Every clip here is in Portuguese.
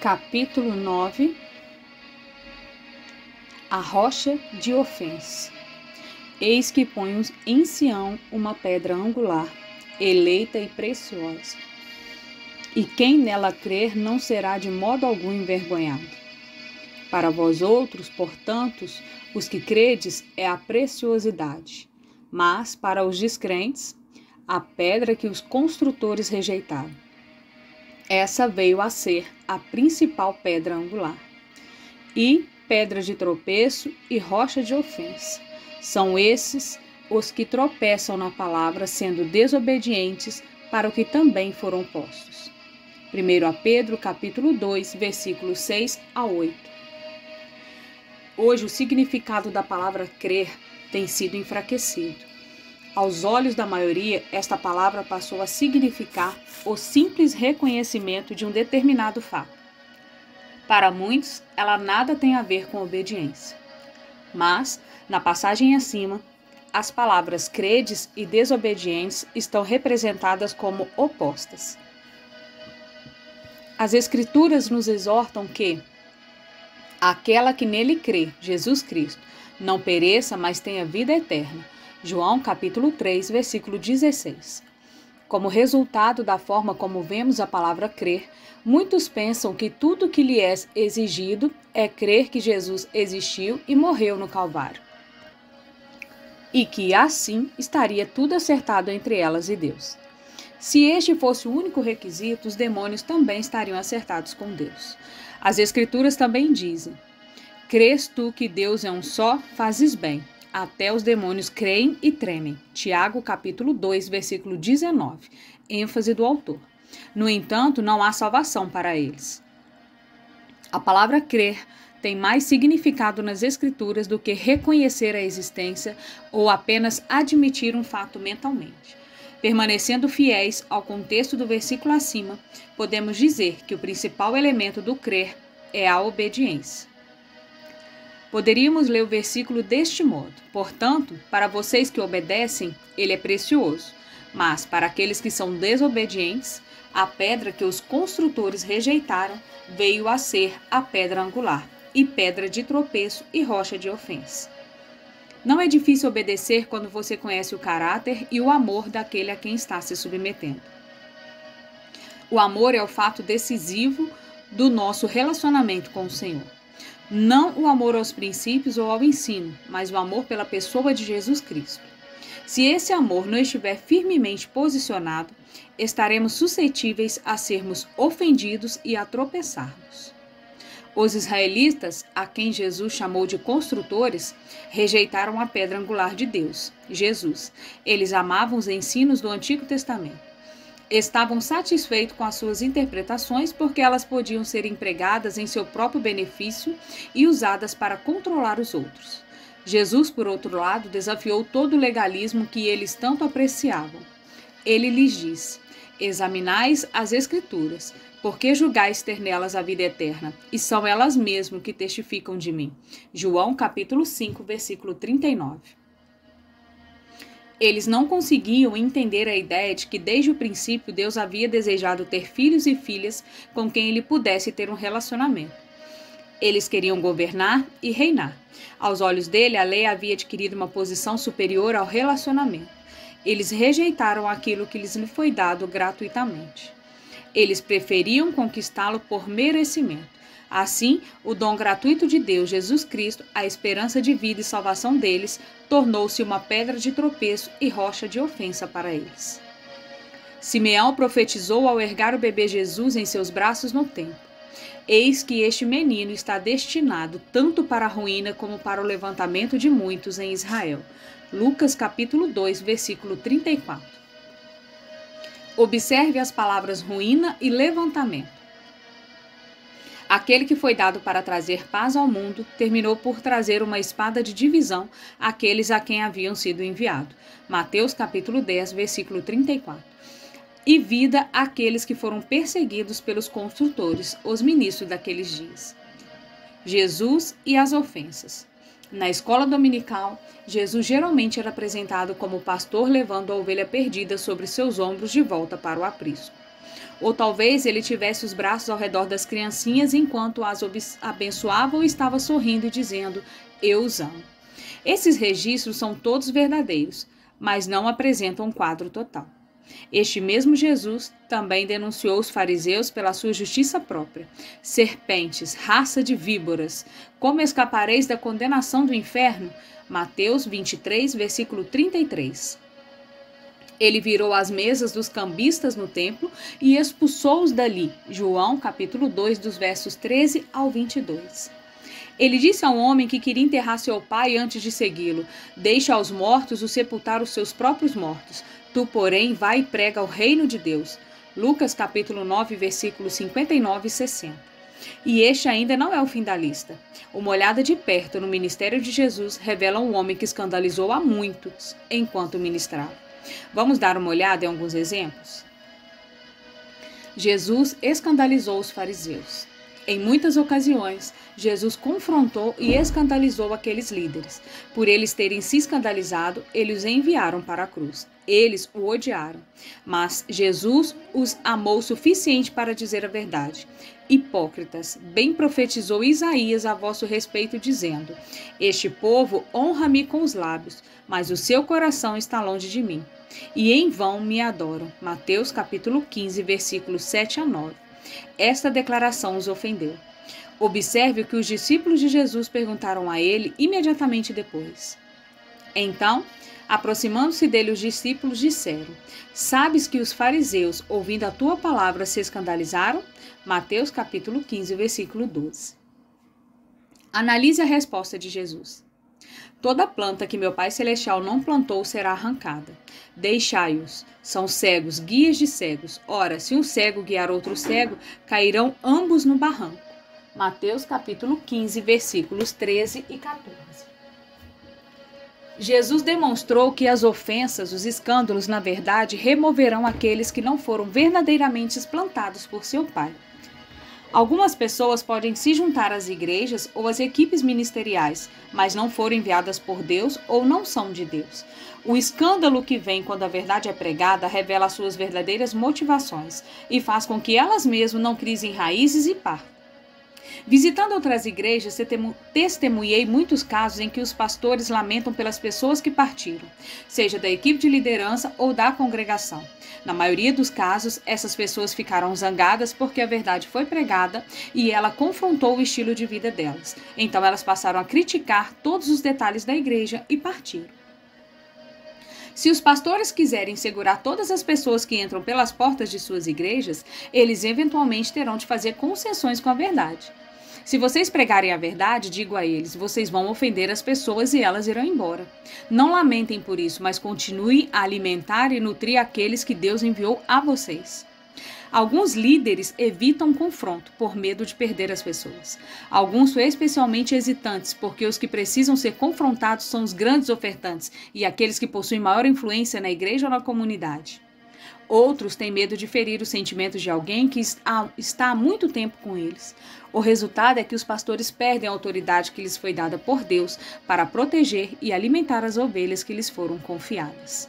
Capítulo 9. A rocha de ofensa. Eis que ponho em Sião uma pedra angular, eleita e preciosa, e quem nela crer não será de modo algum envergonhado. Para vós outros, portanto, os que credes, é a preciosidade, mas para os descrentes, a pedra que os construtores rejeitaram. Essa veio a ser a principal pedra angular. E pedra de tropeço e rocha de ofensa. São esses os que tropeçam na palavra, sendo desobedientes para o que também foram postos. 1 Pedro, capítulo 2, versículos 6 a 8. Hoje o significado da palavra crer tem sido enfraquecido. Aos olhos da maioria, esta palavra passou a significar o simples reconhecimento de um determinado fato. Para muitos, ela nada tem a ver com obediência. Mas, na passagem acima, as palavras credes e desobedientes estão representadas como opostas. As Escrituras nos exortam que aquela que nele crê, Jesus Cristo, não pereça, mas tenha vida eterna. João capítulo 3, versículo 16. Como resultado da forma como vemos a palavra crer, muitos pensam que tudo que lhe é exigido é crer que Jesus existiu e morreu no Calvário. E que assim estaria tudo acertado entre elas e Deus. Se este fosse o único requisito, os demônios também estariam acertados com Deus. As Escrituras também dizem: crês tu que Deus é um só, fazes bem. Até os demônios creem e tremem. Tiago, capítulo 2, versículo 19. ênfase do autor. No entanto, não há salvação para eles. A palavra crer tem mais significado nas Escrituras do que reconhecer a existência ou apenas admitir um fato mentalmente. Permanecendo fiéis ao contexto do versículo acima, podemos dizer que o principal elemento do crer é a obediência. Poderíamos ler o versículo deste modo: portanto, para vocês que obedecem, ele é precioso, mas para aqueles que são desobedientes, a pedra que os construtores rejeitaram veio a ser a pedra angular, e pedra de tropeço e rocha de ofensa. Não é difícil obedecer quando você conhece o caráter e o amor daquele a quem está se submetendo. O amor é o fato decisivo do nosso relacionamento com o Senhor. Não o amor aos princípios ou ao ensino, mas o amor pela pessoa de Jesus Cristo. Se esse amor não estiver firmemente posicionado, estaremos suscetíveis a sermos ofendidos e a tropeçarmos. Os israelitas, a quem Jesus chamou de construtores, rejeitaram a pedra angular de Deus, Jesus. Eles amavam os ensinos do Antigo Testamento. Estavam satisfeitos com as suas interpretações porque elas podiam ser empregadas em seu próprio benefício e usadas para controlar os outros. Jesus, por outro lado, desafiou todo o legalismo que eles tanto apreciavam. Ele lhes disse: examinais as Escrituras, porque julgais ter nelas a vida eterna, e são elas mesmas que testificam de mim. João capítulo 5, versículo 39. Eles não conseguiam entender a ideia de que desde o princípio Deus havia desejado ter filhos e filhas com quem ele pudesse ter um relacionamento. Eles queriam governar e reinar. Aos olhos dele, a lei havia adquirido uma posição superior ao relacionamento. Eles rejeitaram aquilo que lhes foi dado gratuitamente. Eles preferiam conquistá-lo por merecimento. Assim, o dom gratuito de Deus, Jesus Cristo, a esperança de vida e salvação deles, tornou-se uma pedra de tropeço e rocha de ofensa para eles. Simeão profetizou ao ergar o bebê Jesus em seus braços no templo: eis que este menino está destinado tanto para a ruína como para o levantamento de muitos em Israel. Lucas capítulo 2, versículo 34. Observe as palavras ruína e levantamento. Aquele que foi dado para trazer paz ao mundo terminou por trazer uma espada de divisão àqueles a quem haviam sido enviados. Mateus capítulo 10, versículo 34. E vida àqueles que foram perseguidos pelos construtores, os ministros daqueles dias. Jesus e as ofensas. Na escola dominical, Jesus geralmente era apresentado como o pastor levando a ovelha perdida sobre seus ombros de volta para o aprisco. Ou talvez ele tivesse os braços ao redor das criancinhas enquanto as abençoava ou estava sorrindo e dizendo: eu os amo. Esses registros são todos verdadeiros, mas não apresentam um quadro total. Este mesmo Jesus também denunciou os fariseus pela sua justiça própria. Serpentes, raça de víboras, como escapareis da condenação do inferno? Mateus 23, versículo 33. Ele virou as mesas dos cambistas no templo e expulsou-os dali. João, capítulo 2, dos versos 13 ao 22. Ele disse a um homem que queria enterrar seu pai antes de segui-lo: deixa aos mortos o sepultar os seus próprios mortos. Tu, porém, vai e prega o reino de Deus. Lucas, capítulo 9, versículos 59 e 60. E este ainda não é o fim da lista. Uma olhada de perto no ministério de Jesus revela um homem que escandalizou a muitos enquanto ministrava. Vamos dar uma olhada em alguns exemplos? Jesus escandalizou os fariseus. Em muitas ocasiões, Jesus confrontou e escandalizou aqueles líderes. Por eles terem se escandalizado, eles os enviaram para a cruz. Eles o odiaram. Mas Jesus os amou o suficiente para dizer a verdade. Hipócritas, bem profetizou Isaías a vosso respeito, dizendo: este povo honra-me com os lábios, mas o seu coração está longe de mim. E em vão me adoram. Mateus capítulo 15, versículos 7 a 9. Esta declaração os ofendeu. Observe o que os discípulos de Jesus perguntaram a ele imediatamente depois. Então, aproximando-se dele, os discípulos disseram: sabes que os fariseus, ouvindo a tua palavra, se escandalizaram? Mateus capítulo 15, versículo 12. Analise a resposta de Jesus. Toda planta que meu Pai Celestial não plantou será arrancada. Deixai-os. São cegos, guias de cegos. Ora, se um cego guiar outro cego, cairão ambos no barranco. Mateus capítulo 15, versículos 13 e 14. Jesus demonstrou que as ofensas, os escândalos, na verdade, removerão aqueles que não foram verdadeiramente plantados por seu Pai. Algumas pessoas podem se juntar às igrejas ou às equipes ministeriais, mas não foram enviadas por Deus ou não são de Deus. O escândalo que vem quando a verdade é pregada revela as suas verdadeiras motivações e faz com que elas mesmas não crisem raízes e partam. Visitando outras igrejas, testemunhei muitos casos em que os pastores lamentam pelas pessoas que partiram, seja da equipe de liderança ou da congregação. Na maioria dos casos, essas pessoas ficaram zangadas porque a verdade foi pregada e ela confrontou o estilo de vida delas. Então elas passaram a criticar todos os detalhes da igreja e partiram. Se os pastores quiserem segurar todas as pessoas que entram pelas portas de suas igrejas, eles eventualmente terão de fazer concessões com a verdade. Se vocês pregarem a verdade, digo a eles, vocês vão ofender as pessoas e elas irão embora. Não lamentem por isso, mas continuem a alimentar e nutrir aqueles que Deus enviou a vocês. Alguns líderes evitam confronto por medo de perder as pessoas. Alguns são especialmente hesitantes, porque os que precisam ser confrontados são os grandes ofertantes e aqueles que possuem maior influência na igreja ou na comunidade. Outros têm medo de ferir os sentimentos de alguém que está há muito tempo com eles. O resultado é que os pastores perdem a autoridade que lhes foi dada por Deus para proteger e alimentar as ovelhas que lhes foram confiadas.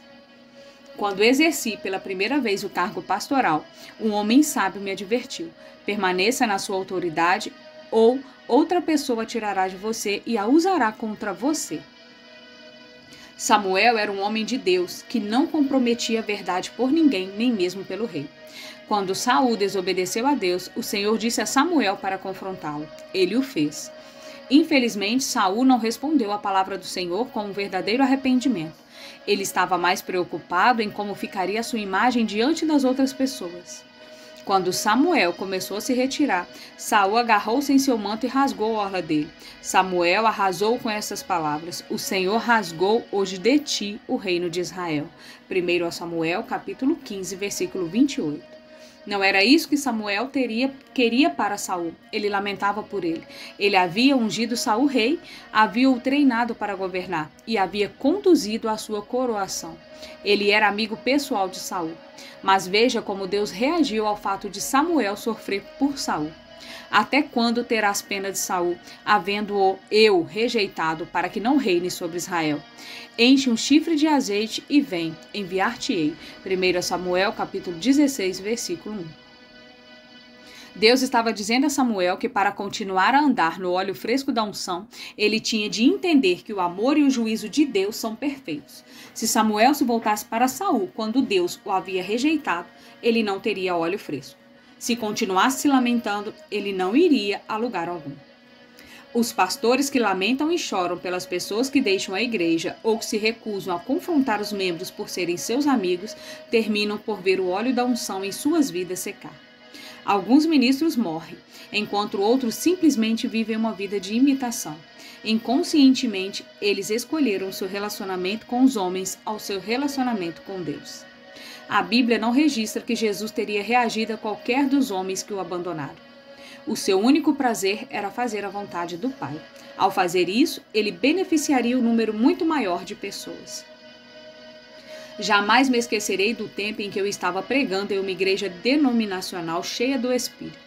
Quando exerci pela primeira vez o cargo pastoral, um homem sábio me advertiu: permaneça na sua autoridade ou outra pessoa tirará de você e a usará contra você. Samuel era um homem de Deus que não comprometia a verdade por ninguém, nem mesmo pelo rei. Quando Saul desobedeceu a Deus, o Senhor disse a Samuel para confrontá-lo. Ele o fez. Infelizmente, Saul não respondeu à palavra do Senhor com um verdadeiro arrependimento. Ele estava mais preocupado em como ficaria a sua imagem diante das outras pessoas. Quando Samuel começou a se retirar, Saul agarrou-se em seu manto e rasgou a orla dele. Samuel arrasou com essas palavras: o Senhor rasgou hoje de ti o reino de Israel. 1 Samuel, capítulo 15, versículo 28. Não era isso que Samuel queria para Saul. Ele lamentava por ele. Ele havia ungido Saul rei, havia-o treinado para governar e havia conduzido a sua coroação. Ele era amigo pessoal de Saul. Mas veja como Deus reagiu ao fato de Samuel sofrer por Saul. Até quando terás pena de Saul, havendo-o eu rejeitado, para que não reine sobre Israel? Enche um chifre de azeite e vem, enviar-te-ei. 1 Samuel, capítulo 16, versículo 1. Deus estava dizendo a Samuel que para continuar a andar no óleo fresco da unção, ele tinha de entender que o amor e o juízo de Deus são perfeitos. Se Samuel se voltasse para Saul quando Deus o havia rejeitado, ele não teria óleo fresco. Se continuasse se lamentando, ele não iria a lugar algum. Os pastores que lamentam e choram pelas pessoas que deixam a igreja ou que se recusam a confrontar os membros por serem seus amigos, terminam por ver o óleo da unção em suas vidas secar. Alguns ministros morrem, enquanto outros simplesmente vivem uma vida de imitação. Inconscientemente, eles escolheram seu relacionamento com os homens ao seu relacionamento com Deus. A Bíblia não registra que Jesus teria reagido a qualquer dos homens que o abandonaram. O seu único prazer era fazer a vontade do Pai. Ao fazer isso, ele beneficiaria um número muito maior de pessoas. Jamais me esquecerei do tempo em que eu estava pregando em uma igreja denominacional cheia do Espírito.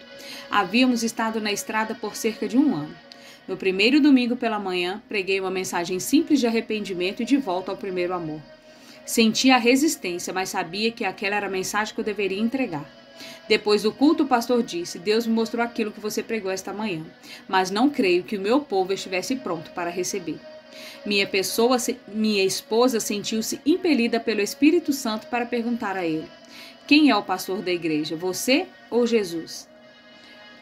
Havíamos estado na estrada por cerca de um ano. No primeiro domingo pela manhã, preguei uma mensagem simples de arrependimento e de volta ao primeiro amor. Sentia a resistência, mas sabia que aquela era a mensagem que eu deveria entregar. Depois do culto, o pastor disse: Deus me mostrou aquilo que você pregou esta manhã, mas não creio que o meu povo estivesse pronto para receber. Minha esposa sentiu-se impelida pelo Espírito Santo para perguntar a ele: quem é o pastor da igreja, você ou Jesus?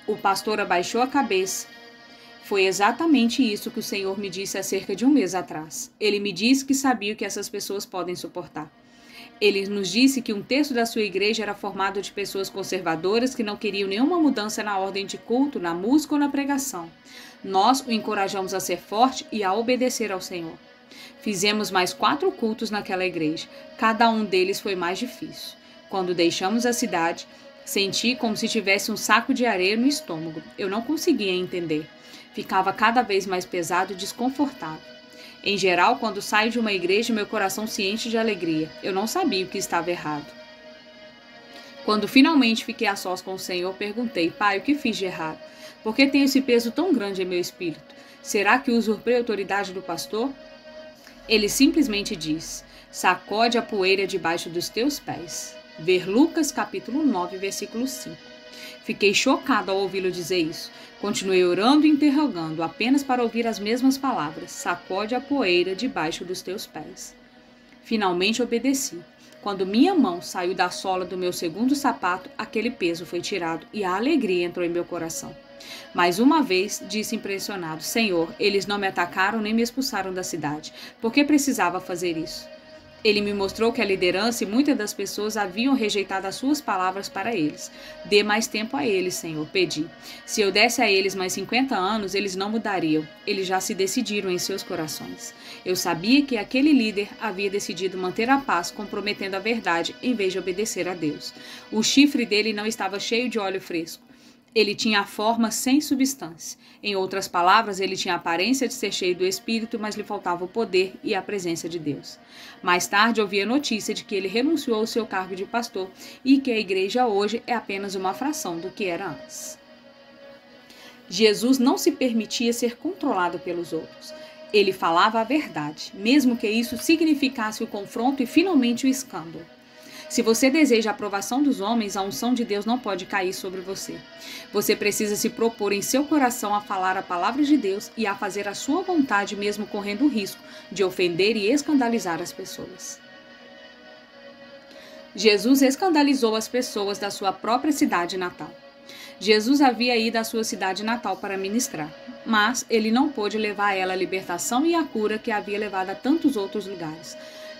O pastor abaixou a cabeça. Foi exatamente isso que o Senhor me disse há cerca de um mês atrás. Ele me disse que sabia o que essas pessoas podem suportar. Ele nos disse que um terço da sua igreja era formado de pessoas conservadoras que não queriam nenhuma mudança na ordem de culto, na música ou na pregação. Nós o encorajamos a ser forte e a obedecer ao Senhor. Fizemos mais 4 cultos naquela igreja. Cada um deles foi mais difícil. Quando deixamos a cidade, senti como se tivesse um saco de areia no estômago. Eu não conseguia entender. Ficava cada vez mais pesado e desconfortável. Em geral, quando saio de uma igreja, meu coração se enche de alegria. Eu não sabia o que estava errado. Quando finalmente fiquei a sós com o Senhor, perguntei: Pai, o que fiz de errado? Por que tenho esse peso tão grande em meu espírito? Será que usurpei a autoridade do pastor? Ele simplesmente disse: sacode a poeira debaixo dos teus pés. Ver Lucas capítulo 9, versículo 5. Fiquei chocado ao ouvi-lo dizer isso. Continuei orando e interrogando, apenas para ouvir as mesmas palavras: sacode a poeira debaixo dos teus pés. Finalmente obedeci. Quando minha mão saiu da sola do meu segundo sapato, aquele peso foi tirado e a alegria entrou em meu coração. Mais uma vez, disse impressionado: Senhor, eles não me atacaram nem me expulsaram da cidade. Por que precisava fazer isso? Ele me mostrou que a liderança e muitas das pessoas haviam rejeitado as suas palavras para eles. Dê mais tempo a eles, Senhor, pedi. Se eu desse a eles mais 50 anos, eles não mudariam. Eles já se decidiram em seus corações. Eu sabia que aquele líder havia decidido manter a paz, comprometendo a verdade, em vez de obedecer a Deus. O chifre dele não estava cheio de óleo fresco. Ele tinha a forma sem substância. Em outras palavras, ele tinha a aparência de ser cheio do Espírito, mas lhe faltava o poder e a presença de Deus. Mais tarde, ouvi a notícia de que ele renunciou ao seu cargo de pastor e que a igreja hoje é apenas uma fração do que era antes. Jesus não se permitia ser controlado pelos outros. Ele falava a verdade, mesmo que isso significasse o confronto e finalmente o escândalo. Se você deseja a aprovação dos homens, a unção de Deus não pode cair sobre você. Você precisa se propor em seu coração a falar a palavra de Deus e a fazer a sua vontade, mesmo correndo o risco de ofender e escandalizar as pessoas. Jesus escandalizou as pessoas da sua própria cidade natal. Jesus havia ido à sua cidade natal para ministrar, mas ele não pôde levar a ela a libertação e a cura que havia levado a tantos outros lugares.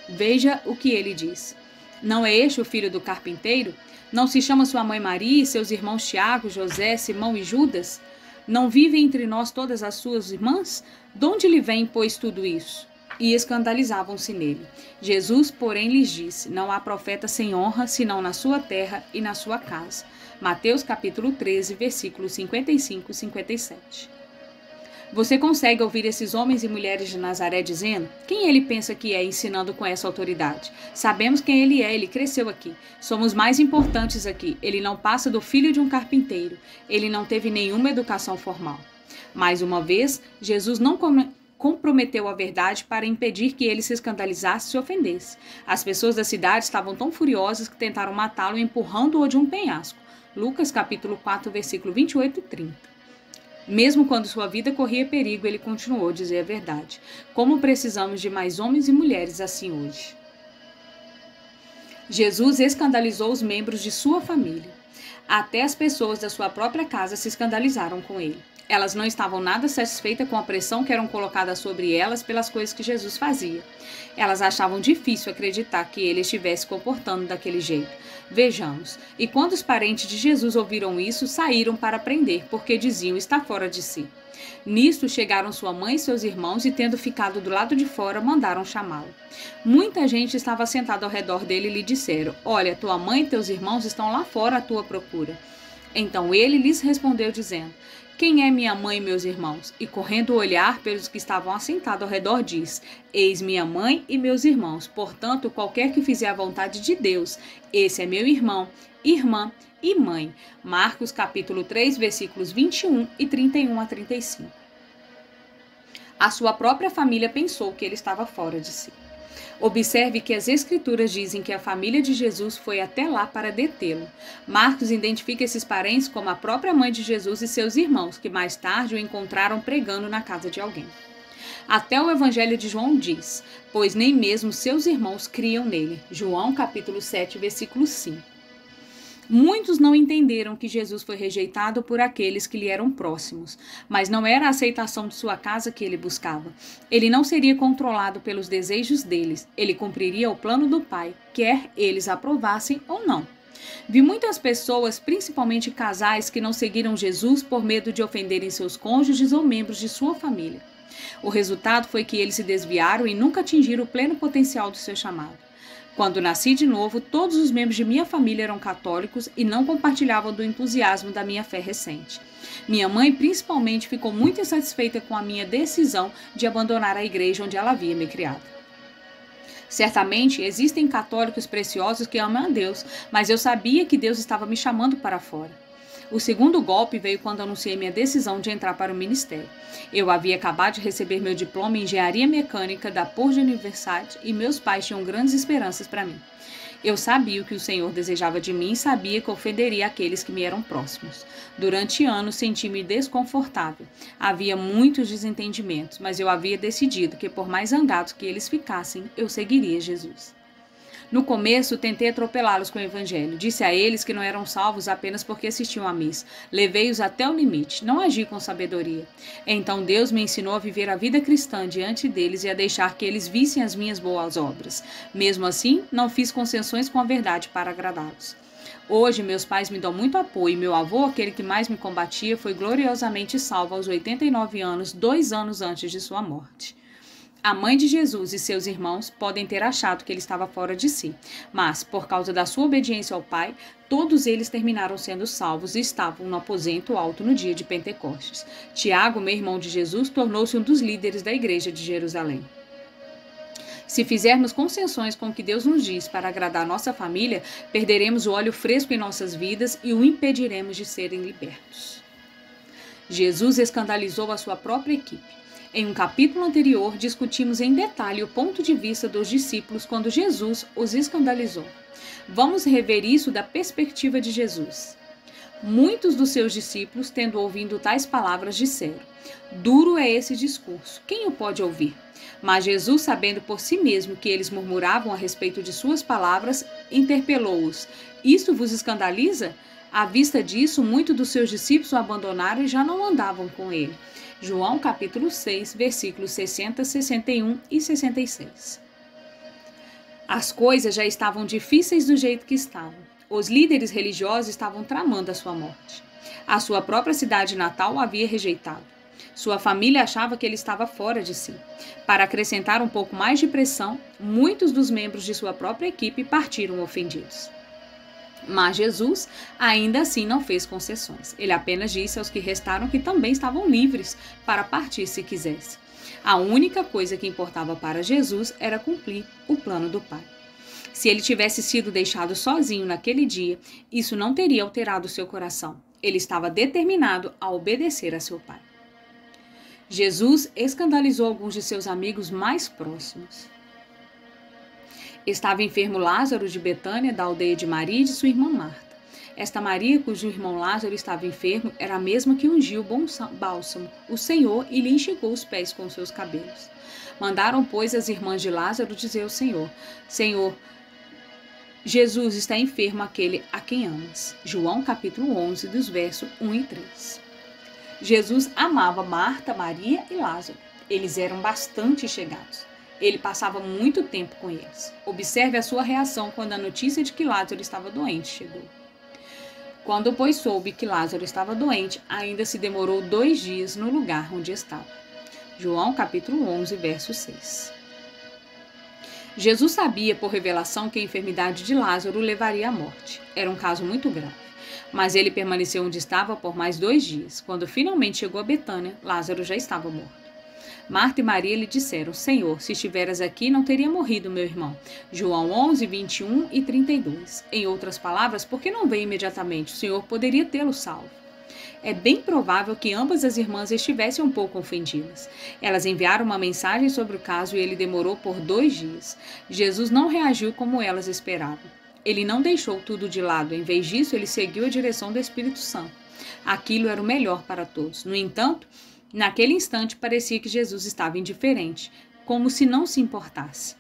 Veja o que ele diz. Não é este o filho do carpinteiro? Não se chama sua mãe Maria e seus irmãos Tiago, José, Simão e Judas? Não vivem entre nós todas as suas irmãs? De onde lhe vem, pois, tudo isso? E escandalizavam-se nele. Jesus, porém, lhes disse: não há profeta sem honra, senão na sua terra e na sua casa. Mateus capítulo 13, versículos 55 e 57. Você consegue ouvir esses homens e mulheres de Nazaré dizendo: quem ele pensa que é, ensinando com essa autoridade? Sabemos quem ele é, ele cresceu aqui. Somos mais importantes aqui. Ele não passa do filho de um carpinteiro. Ele não teve nenhuma educação formal. Mais uma vez, Jesus não comprometeu a verdade para impedir que ele se escandalizasse e se ofendesse. As pessoas da cidade estavam tão furiosas que tentaram matá-lo empurrando-o de um penhasco. Lucas capítulo 4, versículo 28 e 30. Mesmo quando sua vida corria perigo, ele continuou a dizer a verdade. Como precisamos de mais homens e mulheres assim hoje. Jesus escandalizou os membros de sua família. Até as pessoas da sua própria casa se escandalizaram com ele. Elas não estavam nada satisfeitas com a pressão que eram colocadas sobre elas pelas coisas que Jesus fazia. Elas achavam difícil acreditar que ele estivesse comportando daquele jeito. Vejamos. E quando os parentes de Jesus ouviram isso, saíram para prender, porque diziam estar fora de si. Nisto chegaram sua mãe e seus irmãos e, tendo ficado do lado de fora, mandaram chamá-lo. Muita gente estava sentada ao redor dele e lhe disseram: Olha, tua mãe e teus irmãos estão lá fora à tua procura. Então ele lhes respondeu dizendo: Quem é minha mãe e meus irmãos? E correndo olhar pelos que estavam assentados ao redor, diz: Eis minha mãe e meus irmãos. Portanto, qualquer que fizer a vontade de Deus, esse é meu irmão, irmã e mãe. Marcos capítulo 3, versículos 21 e 31 a 35. A sua própria família pensou que ele estava fora de si. Observe que as Escrituras dizem que a família de Jesus foi até lá para detê-lo. Marcos identifica esses parentes como a própria mãe de Jesus e seus irmãos, que mais tarde o encontraram pregando na casa de alguém. Até o Evangelho de João diz: Pois nem mesmo seus irmãos criam nele. João capítulo 7, versículo 5. Muitos não entenderam que Jesus foi rejeitado por aqueles que lhe eram próximos, mas não era a aceitação de sua casa que ele buscava. Ele não seria controlado pelos desejos deles, ele cumpriria o plano do Pai, quer eles aprovassem ou não. Vi muitas pessoas, principalmente casais, que não seguiram Jesus por medo de ofenderem seus cônjuges ou membros de sua família. O resultado foi que eles se desviaram e nunca atingiram o pleno potencial do seu chamado. Quando nasci de novo, todos os membros de minha família eram católicos e não compartilhavam do entusiasmo da minha fé recente. Minha mãe, principalmente, ficou muito insatisfeita com a minha decisão de abandonar a igreja onde ela havia me criado. Certamente, existem católicos preciosos que amam a Deus, mas eu sabia que Deus estava me chamando para fora. O segundo golpe veio quando anunciei minha decisão de entrar para o ministério. Eu havia acabado de receber meu diploma em engenharia mecânica da Purdue University e meus pais tinham grandes esperanças para mim. Eu sabia o que o Senhor desejava de mim e sabia que ofenderia aqueles que me eram próximos. Durante anos senti-me desconfortável. Havia muitos desentendimentos, mas eu havia decidido que, por mais zangados que eles ficassem, eu seguiria Jesus. No começo, tentei atropelá-los com o evangelho. Disse a eles que não eram salvos apenas porque assistiam à missa. Levei-os até o limite. Não agi com sabedoria. Então Deus me ensinou a viver a vida cristã diante deles e a deixar que eles vissem as minhas boas obras. Mesmo assim, não fiz concessões com a verdade para agradá-los. Hoje, meus pais me dão muito apoio. Meu avô, aquele que mais me combatia, foi gloriosamente salvo aos 89 anos, 2 anos antes de sua morte. A mãe de Jesus e seus irmãos podem ter achado que ele estava fora de si, mas, por causa da sua obediência ao Pai, todos eles terminaram sendo salvos e estavam no aposento alto no dia de Pentecostes. Tiago, meu irmão de Jesus, tornou-se um dos líderes da igreja de Jerusalém. Se fizermos concessões com o que Deus nos diz para agradar nossa família, perderemos o óleo fresco em nossas vidas e o impediremos de serem libertos. Jesus escandalizou a sua própria equipe. Em um capítulo anterior, discutimos em detalhe o ponto de vista dos discípulos quando Jesus os escandalizou. Vamos rever isso da perspectiva de Jesus. Muitos dos seus discípulos, tendo ouvido tais palavras, disseram: Duro é esse discurso, quem o pode ouvir? Mas Jesus, sabendo por si mesmo que eles murmuravam a respeito de suas palavras, interpelou-os: Isto vos escandaliza? À vista disso, muitos dos seus discípulos o abandonaram e já não andavam com ele. João capítulo 6, versículos 60, 61 e 66. As coisas já estavam difíceis do jeito que estavam. Os líderes religiosos estavam tramando a sua morte. A sua própria cidade natal o havia rejeitado. Sua família achava que ele estava fora de si. Para acrescentar um pouco mais de pressão, muitos dos membros de sua própria equipe partiram ofendidos. Mas Jesus ainda assim não fez concessões. Ele apenas disse aos que restaram que também estavam livres para partir se quisessem. A única coisa que importava para Jesus era cumprir o plano do Pai. Se ele tivesse sido deixado sozinho naquele dia, isso não teria alterado seu coração. Ele estava determinado a obedecer a seu Pai. Jesus escandalizou alguns de seus amigos mais próximos. Estava enfermo Lázaro de Betânia, da aldeia de Maria e de sua irmã Marta. Esta Maria, cujo irmão Lázaro estava enfermo, era a mesma que ungiu o bom bálsamo, o Senhor, e lhe enxugou os pés com seus cabelos. Mandaram, pois, as irmãs de Lázaro dizer ao Senhor: Senhor, Jesus está enfermo, aquele a quem amas. João capítulo 11, dos versos 1 e 3. Jesus amava Marta, Maria e Lázaro. Eles eram bastante chegados. Ele passava muito tempo com eles. Observe a sua reação quando a notícia de que Lázaro estava doente chegou. Quando, pois, soube que Lázaro estava doente, ainda se demorou 2 dias no lugar onde estava. João capítulo 11, verso 6. Jesus sabia por revelação que a enfermidade de Lázaro o levaria à morte. Era um caso muito grave. Mas ele permaneceu onde estava por mais 2 dias. Quando finalmente chegou a Betânia, Lázaro já estava morto. Marta e Maria lhe disseram: Senhor, se estiveras aqui, não teria morrido meu irmão. João 11, 21 e 32. Em outras palavras, por que não veio imediatamente? O Senhor poderia tê-lo salvo. É bem provável que ambas as irmãs estivessem um pouco ofendidas. Elas enviaram uma mensagem sobre o caso e ele demorou por 2 dias. Jesus não reagiu como elas esperavam. Ele não deixou tudo de lado. Em vez disso, ele seguiu a direção do Espírito Santo. Aquilo era o melhor para todos. No entanto, naquele instante parecia que Jesus estava indiferente, como se não se importasse.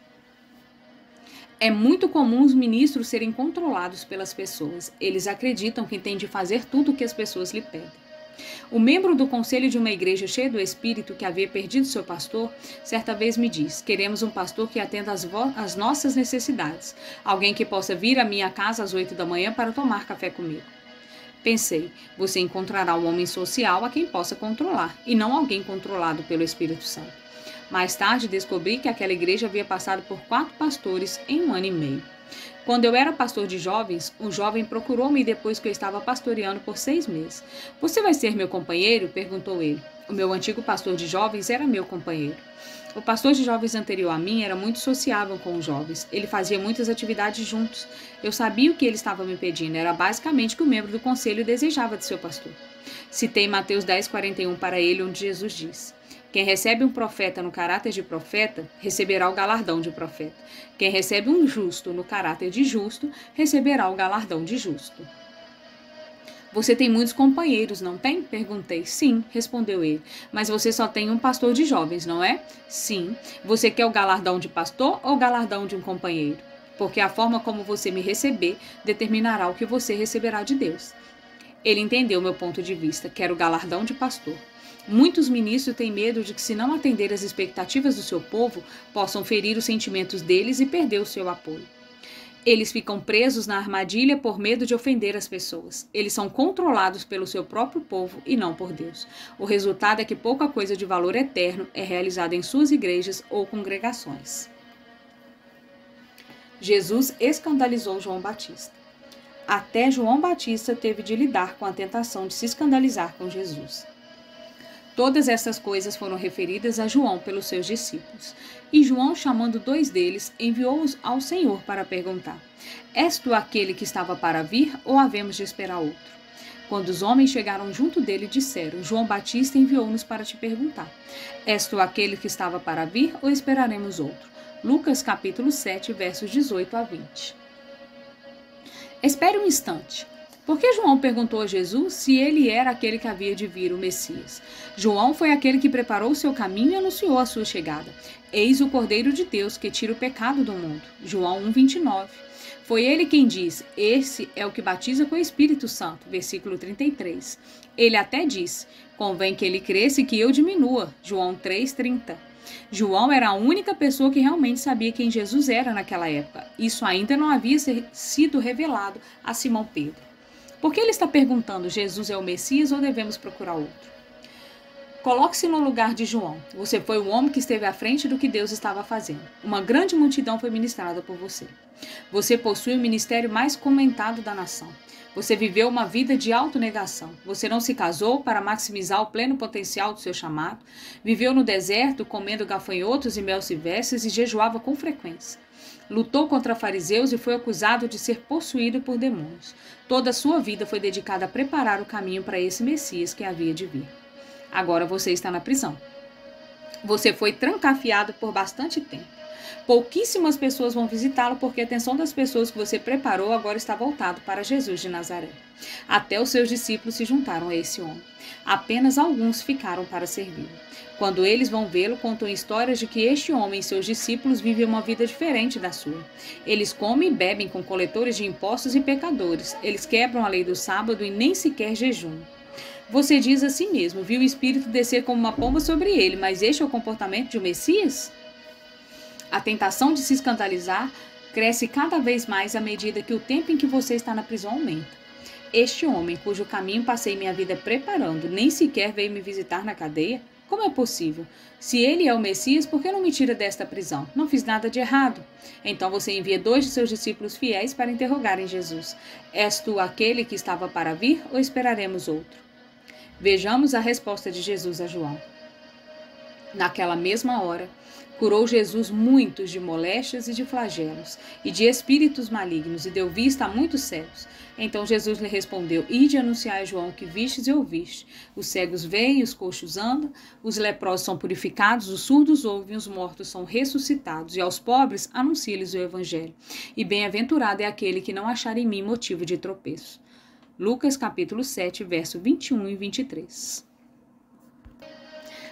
É muito comum os ministros serem controlados pelas pessoas. Eles acreditam que têm de fazer tudo o que as pessoas lhe pedem. O membro do conselho de uma igreja cheia do Espírito, que havia perdido seu pastor, certa vez me disse: queremos um pastor que atenda às nossas necessidades, alguém que possa vir à minha casa às 8 da manhã para tomar café comigo. Pensei, você encontrará um homem social a quem possa controlar, e não alguém controlado pelo Espírito Santo. Mais tarde descobri que aquela igreja havia passado por 4 pastores em 1 ano e meio. Quando eu era pastor de jovens, um jovem procurou-me depois que eu estava pastoreando por 6 meses. Você vai ser meu companheiro? Perguntou ele. O meu antigo pastor de jovens era meu companheiro. O pastor de jovens anterior a mim era muito sociável com os jovens. Ele fazia muitas atividades juntos. Eu sabia o que ele estava me pedindo. Era basicamente o que o membro do conselho desejava de seu pastor. Citei Mateus 10:41 para ele, onde Jesus diz: quem recebe um profeta no caráter de profeta, receberá o galardão de profeta. Quem recebe um justo no caráter de justo, receberá o galardão de justo. Você tem muitos companheiros, não tem? Perguntei. Sim, respondeu ele. Mas você só tem um pastor de jovens, não é? Sim. Você quer o galardão de pastor ou o galardão de um companheiro? Porque a forma como você me receber determinará o que você receberá de Deus. Ele entendeu meu ponto de vista. Quero o galardão de pastor. Muitos ministros têm medo de que, se não atender às expectativas do seu povo, possam ferir os sentimentos deles e perder o seu apoio. Eles ficam presos na armadilha por medo de ofender as pessoas. Eles são controlados pelo seu próprio povo e não por Deus. O resultado é que pouca coisa de valor eterno é realizada em suas igrejas ou congregações. Jesus escandalizou João Batista. Até João Batista teve de lidar com a tentação de se escandalizar com Jesus. Todas essas coisas foram referidas a João pelos seus discípulos. E João, chamando 2 deles, enviou-os ao Senhor para perguntar: és tu aquele que estava para vir, ou havemos de esperar outro? Quando os homens chegaram junto dele, disseram: João Batista enviou-nos para te perguntar: és tu aquele que estava para vir, ou esperaremos outro? Lucas capítulo 7, versos 18 a 20. Espere um instante. Por que João perguntou a Jesus se ele era aquele que havia de vir, o Messias? João foi aquele que preparou o seu caminho e anunciou a sua chegada. Eis o Cordeiro de Deus que tira o pecado do mundo. João 1:29. Foi ele quem diz: esse é o que batiza com o Espírito Santo. Versículo 33. Ele até disse: convém que ele cresça e que eu diminua. João 3:30. João era a única pessoa que realmente sabia quem Jesus era naquela época. Isso ainda não havia sido revelado a Simão Pedro. Por que ele está perguntando: Jesus é o Messias ou devemos procurar outro? Coloque-se no lugar de João. Você foi o homem que esteve à frente do que Deus estava fazendo. Uma grande multidão foi ministrada por você. Você possui o ministério mais comentado da nação. Você viveu uma vida de autonegação. Você não se casou para maximizar o pleno potencial do seu chamado. Viveu no deserto comendo gafanhotos e mel silvestres e jejuava com frequência. Lutou contra fariseus e foi acusado de ser possuído por demônios. Toda a sua vida foi dedicada a preparar o caminho para esse Messias que havia de vir. Agora você está na prisão. Você foi trancafiado por bastante tempo. Pouquíssimas pessoas vão visitá-lo porque a atenção das pessoas que você preparou agora está voltada para Jesus de Nazaré. Até os seus discípulos se juntaram a esse homem. Apenas alguns ficaram para servi-lo. Quando eles vão vê-lo, contam histórias de que este homem e seus discípulos vivem uma vida diferente da sua. Eles comem e bebem com coletores de impostos e pecadores. Eles quebram a lei do sábado e nem sequer jejumam. Você diz a si mesmo, viu o Espírito descer como uma pomba sobre ele, mas este é o comportamento de um Messias? A tentação de se escandalizar cresce cada vez mais à medida que o tempo em que você está na prisão aumenta. Este homem, cujo caminho passei minha vida preparando, nem sequer veio me visitar na cadeia? Como é possível? Se ele é o Messias, por que não me tira desta prisão? Não fiz nada de errado. Então você envia 2 de seus discípulos fiéis para interrogarem Jesus. És tu aquele que estava para vir ou esperaremos outro? Vejamos a resposta de Jesus a João. Naquela mesma hora, curou Jesus muitos de moléstias e de flagelos, e de espíritos malignos, e deu vista a muitos cegos. Então Jesus lhe respondeu: Ide anunciar a João o que vistes e ouviste. Os cegos veem, os coxos andam, os leprosos são purificados, os surdos ouvem, os mortos são ressuscitados, e aos pobres anuncia-lhes o evangelho. E bem-aventurado é aquele que não achar em mim motivo de tropeço. Lucas capítulo 7, verso 21 e 23.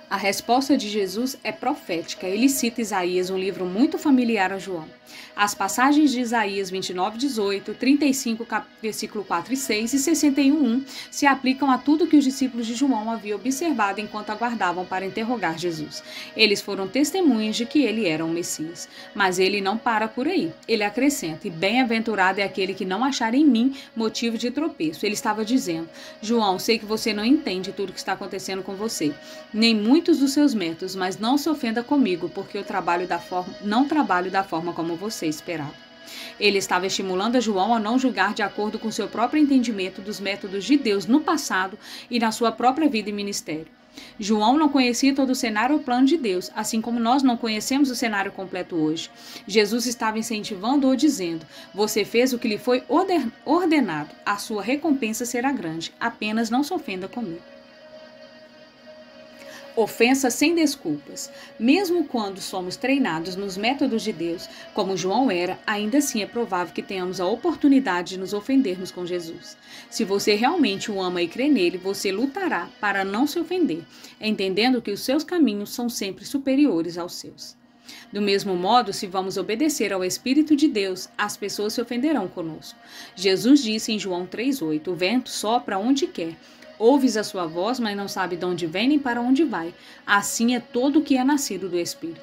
A resposta de Jesus é profética. Ele cita Isaías, um livro muito familiar a João. As passagens de Isaías 29, 18, 35, versículo 4 e 6 e 61, 1 se aplicam a tudo que os discípulos de João haviam observado enquanto aguardavam para interrogar Jesus. Eles foram testemunhas de que ele era o Messias. Mas ele não para por aí. Ele acrescenta: e bem-aventurado é aquele que não achar em mim motivo de tropeço. Ele estava dizendo: João, sei que você não entende tudo o que está acontecendo com você, nem muitos dos seus métodos, mas não se ofenda comigo, porque eu não trabalho da forma como você esperava. Ele estava estimulando a João a não julgar de acordo com seu próprio entendimento dos métodos de Deus no passado e na sua própria vida e ministério. João não conhecia todo o cenário ou plano de Deus, assim como nós não conhecemos o cenário completo hoje. Jesus estava incentivando-o dizendo: você fez o que lhe foi ordenado, a sua recompensa será grande, apenas não se ofenda comigo. Ofensa sem desculpas. Mesmo quando somos treinados nos métodos de Deus, como João era, ainda assim é provável que tenhamos a oportunidade de nos ofendermos com Jesus. Se você realmente o ama e crê nele, você lutará para não se ofender, entendendo que os seus caminhos são sempre superiores aos seus. Do mesmo modo, se vamos obedecer ao Espírito de Deus, as pessoas se ofenderão conosco. Jesus disse em João 3,8: o vento sopra onde quer. Ouves a sua voz, mas não sabe de onde vem nem para onde vai. Assim é todo o que é nascido do Espírito.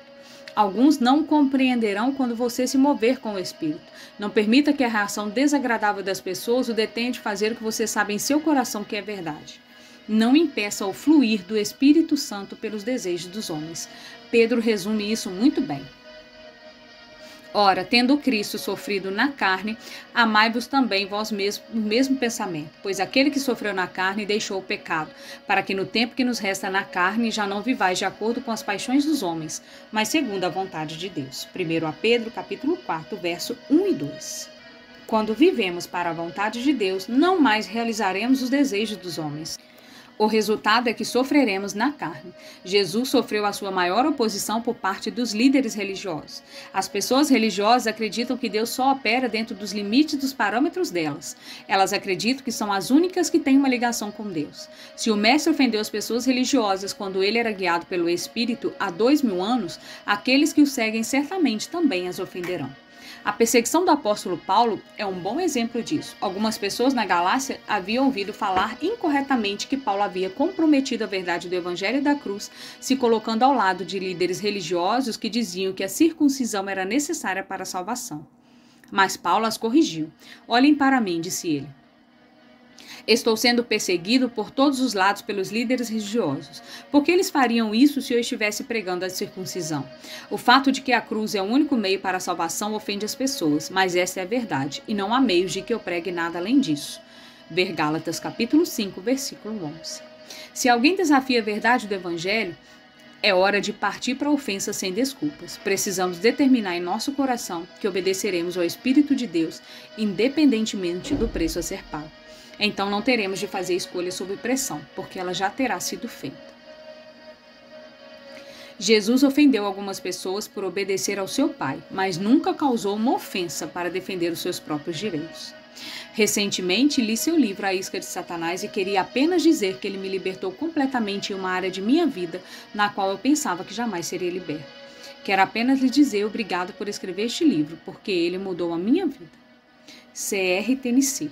Alguns não compreenderão quando você se mover com o Espírito. Não permita que a reação desagradável das pessoas o detenha de fazer o que você sabe em seu coração que é verdade. Não impeça o fluir do Espírito Santo pelos desejos dos homens. Pedro resume isso muito bem. Ora, tendo Cristo sofrido na carne, amai-vos também vós mesmos no mesmo pensamento, pois aquele que sofreu na carne deixou o pecado, para que no tempo que nos resta na carne já não vivais de acordo com as paixões dos homens, mas segundo a vontade de Deus. 1 Pedro, capítulo 4, verso 1 e 2. Quando vivemos para a vontade de Deus, não mais realizaremos os desejos dos homens. O resultado é que sofreremos na carne. Jesus sofreu a sua maior oposição por parte dos líderes religiosos. As pessoas religiosas acreditam que Deus só opera dentro dos limites dos parâmetros delas. Elas acreditam que são as únicas que têm uma ligação com Deus. Se o Mestre ofendeu as pessoas religiosas quando ele era guiado pelo Espírito há 2000 anos, aqueles que o seguem certamente também as ofenderão. A perseguição do apóstolo Paulo é um bom exemplo disso. Algumas pessoas na Galácia haviam ouvido falar incorretamente que Paulo havia comprometido a verdade do Evangelho da cruz, se colocando ao lado de líderes religiosos que diziam que a circuncisão era necessária para a salvação. Mas Paulo as corrigiu. Olhem para mim, disse ele. Estou sendo perseguido por todos os lados pelos líderes religiosos. Por que eles fariam isso se eu estivesse pregando a circuncisão? O fato de que a cruz é o único meio para a salvação ofende as pessoas, mas essa é a verdade, e não há meios de que eu pregue nada além disso. Ver Gálatas capítulo 5, versículo 11. Se alguém desafia a verdade do Evangelho, é hora de partir para a ofensa sem desculpas. Precisamos determinar em nosso coração que obedeceremos ao Espírito de Deus, independentemente do preço a ser pago. Então não teremos de fazer escolha sob pressão, porque ela já terá sido feita. Jesus ofendeu algumas pessoas por obedecer ao seu pai, mas nunca causou uma ofensa para defender os seus próprios direitos. Recentemente, li seu livro A Isca de Satanás e queria apenas dizer que ele me libertou completamente em uma área de minha vida na qual eu pensava que jamais seria liberto. Quero apenas lhe dizer obrigado por escrever este livro, porque ele mudou a minha vida. C.R. Tennessee.